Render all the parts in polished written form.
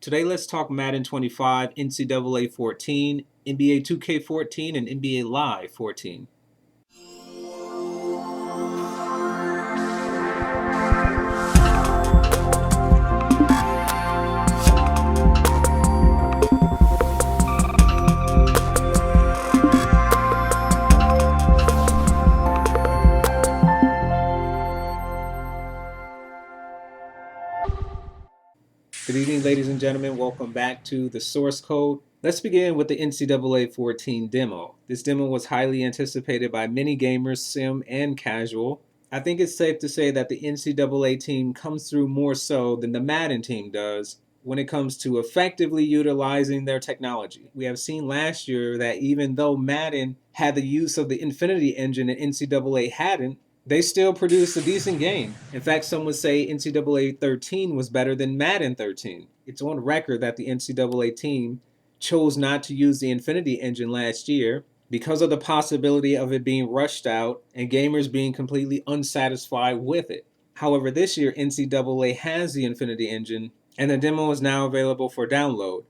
Today, let's talk Madden 25, NCAA 14, NBA 2K14, and NBA Live 14. Good evening, ladies and gentlemen. Welcome back to the source code. Let's begin with the NCAA 14 demo. This demo was highly anticipated by many gamers, sim and casual. I think it's safe to say that the NCAA team comes through more so than the Madden team does when it comes to effectively utilizing their technology. We have seen last year that even though Madden had the use of the Infinity Engine and NCAA hadn't, they still produced a decent game. In fact, some would say NCAA 13 was better than Madden 13. It's on record that the NCAA team chose not to use the Infinity Engine last year because of the possibility of it being rushed out and gamers being completely unsatisfied with it. However, this year NCAA has the Infinity Engine and the demo is now available for download.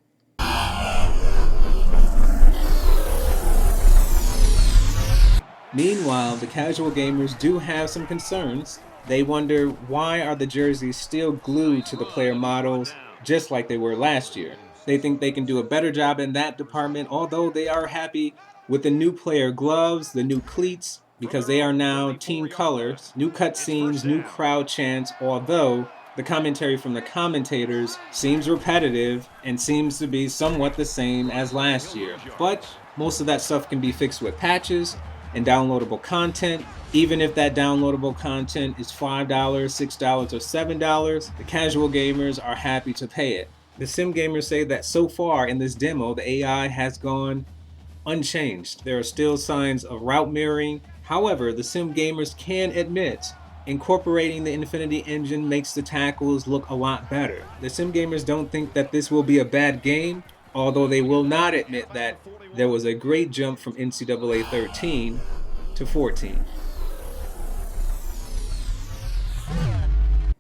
Meanwhile, the casual gamers do have some concerns. They wonder, why are the jerseys still glued to the player models just like they were last year? They think they can do a better job in that department, although they are happy with the new player gloves, the new cleats, because they are now team colors, new cutscenes, new crowd chants, although the commentary from the commentators seems repetitive and seems to be somewhat the same as last year. But most of that stuff can be fixed with patches and downloadable content. Even if that downloadable content is $5, $6, or $7, the casual gamers are happy to pay it. The sim gamers say that so far in this demo, the AI has gone unchanged. There are still signs of route mirroring. However, the sim gamers can admit incorporating the Infinity Engine makes the tackles look a lot better. The sim gamers don't think that this will be a bad game, although they will not admit that there was a great jump from NCAA 13 to 14.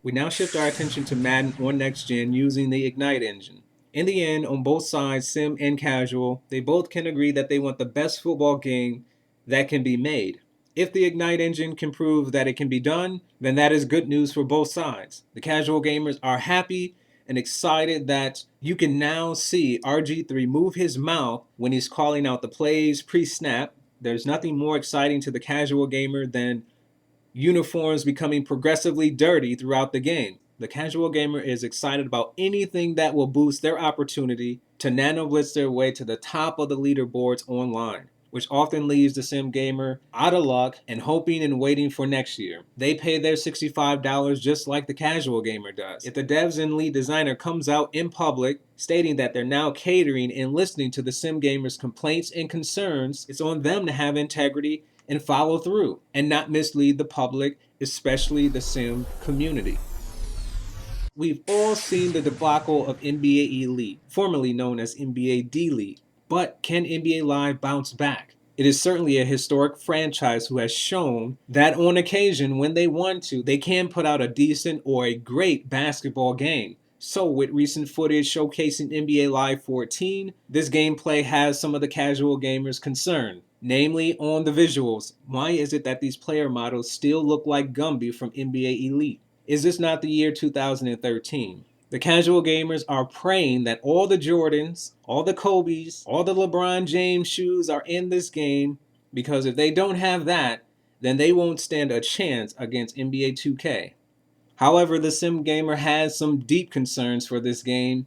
We now shift our attention to Madden on Next Gen using the Ignite engine. In the end, on both sides, sim and casual, they both can agree that they want the best football game that can be made. If the Ignite engine can prove that it can be done, then that is good news for both sides. The casual gamers are happy and excited that you can now see RG3 move his mouth when he's calling out the plays pre-snap. There's nothing more exciting to the casual gamer than uniforms becoming progressively dirty throughout the game. The casual gamer is excited about anything that will boost their opportunity to nano blitz their way to the top of the leaderboards online, which often leaves the sim gamer out of luck and hoping and waiting for next year. They pay their $65 just like the casual gamer does. If the devs and lead designer comes out in public stating that they're now catering and listening to the sim gamers' complaints and concerns, it's on them to have integrity and follow through and not mislead the public, especially the sim community. We've all seen the debacle of NBA Elite, formerly known as NBA D-League. But can NBA Live bounce back? It is certainly a historic franchise who has shown that on occasion, when they want to, they can put out a decent or a great basketball game. So with recent footage showcasing NBA Live 14, this gameplay has some of the casual gamers concerned. Namely, on the visuals. Why is it that these player models still look like Gumby from NBA Elite? Is this not the year 2013? The casual gamers are praying that all the Jordans, all the Kobes, all the LeBron James shoes are in this game, because if they don't have that, then they won't stand a chance against NBA 2K. However, the sim gamer has some deep concerns for this game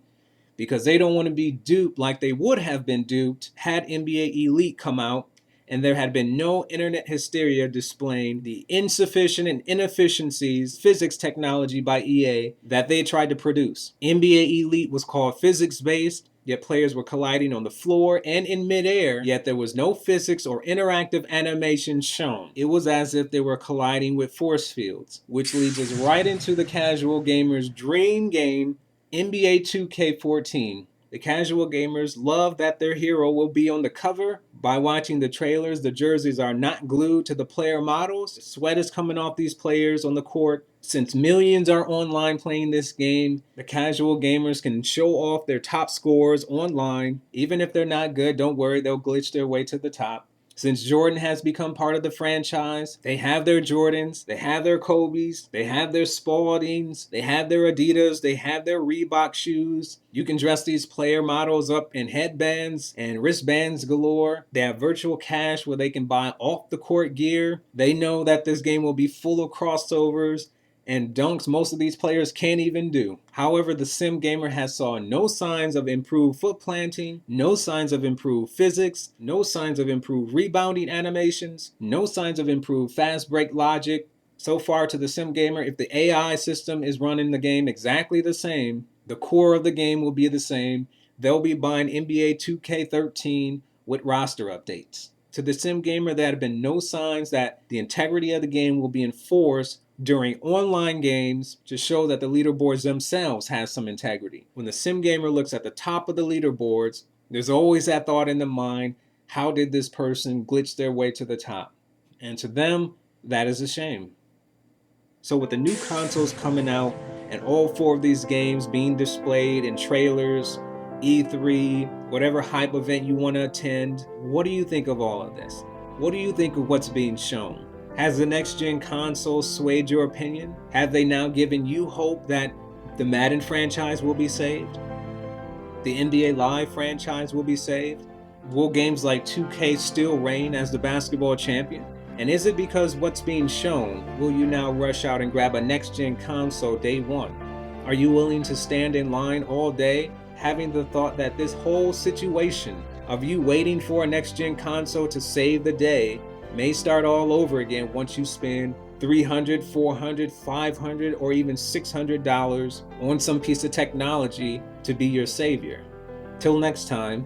because they don't want to be duped like they would have been duped had NBA Elite come out and there had been no internet hysteria displaying the insufficient and inefficiencies physics technology by EA that they tried to produce. NBA Elite was called physics-based, yet players were colliding on the floor and in midair, yet there was no physics or interactive animation shown. It was as if they were colliding with force fields, which leads us right into the casual gamer's dream game, NBA 2K14. The casual gamers love that their hero will be on the cover. By watching the trailers, the jerseys are not glued to the player models. Sweat is coming off these players on the court. Since millions are online playing this game, the casual gamers can show off their top scores online. Even if they're not good, don't worry, they'll glitch their way to the top. Since Jordan has become part of the franchise, they have their Jordans, they have their Kobes, they have their Spaldings, they have their Adidas, they have their Reebok shoes. You can dress these player models up in headbands and wristbands galore. They have virtual cash where they can buy off the court gear. They know that this game will be full of crossovers and dunks most of these players can't even do. However, the sim gamer has saw no signs of improved foot planting, no signs of improved physics, no signs of improved rebounding animations, no signs of improved fast break logic. So far to the sim gamer, if the AI system is running the game exactly the same, the core of the game will be the same. They'll be buying NBA 2K13 with roster updates. To the sim gamer, there have been no signs that the integrity of the game will be enforced during online games to show that the leaderboards themselves have some integrity. When the sim gamer looks at the top of the leaderboards, there's always that thought in the mind, how did this person glitch their way to the top? And to them, that is a shame. So with the new consoles coming out and all 4 of these games being displayed in trailers, E3, whatever hype event you want to attend, what do you think of all of this? What do you think of what's being shown? Has the next-gen console swayed your opinion? Have they now given you hope that the Madden franchise will be saved? The NBA Live franchise will be saved? Will games like 2K still reign as the basketball champion? And is it because what's being shown, will you now rush out and grab a next-gen console day one? Are you willing to stand in line all day, having the thought that this whole situation of you waiting for a next-gen console to save the day may start all over again once you spend $300, $400, $500, or even $600 on some piece of technology to be your savior? Till next time,